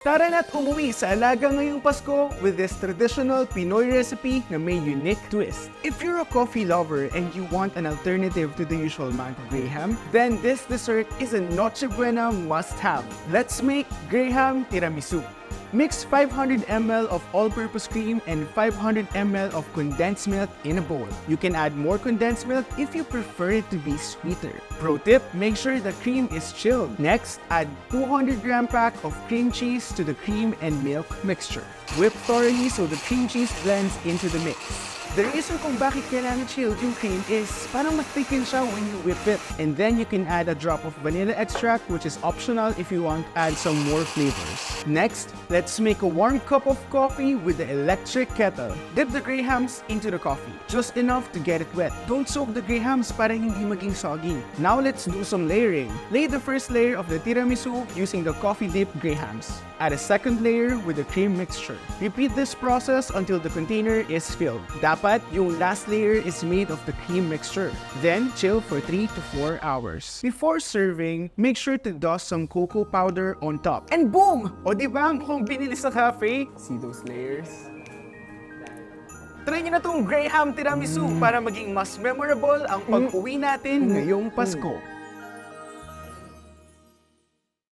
Tara na't umuwi sa Alaga ngayong Pasko with this traditional Pinoy recipe na may unique twist. If you're a coffee lover and you want an alternative to the usual mango Graham, then this dessert is a Noche Buena must-have. Let's make Graham Tiramisu. Mix 500 ml of all-purpose cream and 500 ml of condensed milk in a bowl. You can add more condensed milk if you prefer it to be sweeter. Pro tip, make sure the cream is chilled. Next, add 200 gram pack of cream cheese to the cream and milk mixture. Whip thoroughly so the cream cheese blends into the mix. The reason kung bakit kailangan chilled yung cream is parang mag-thicken siya when you whip it. And then you can add a drop of vanilla extract, which is optional if you want to add some more flavors. Next, let's make a warm cup of coffee with the electric kettle. Dip the Grahams into the coffee, just enough to get it wet. Don't soak the Grahams para hindi maging soggy. Now let's do some layering. Lay the first layer of the tiramisu using the coffee-dipped Grahams. Add a second layer with the cream mixture. Repeat this process until the container is filled. Dapat yung last layer is made of the cream mixture. Then, chill for 3 to 4 hours. Before serving, make sure to dust some cocoa powder on top. And boom! O diba mukhang binili sa cafe? See those layers? Try nyo na tong Graham Tiramisu para maging mas memorable ang pag-uwi natin ngayong Pasko.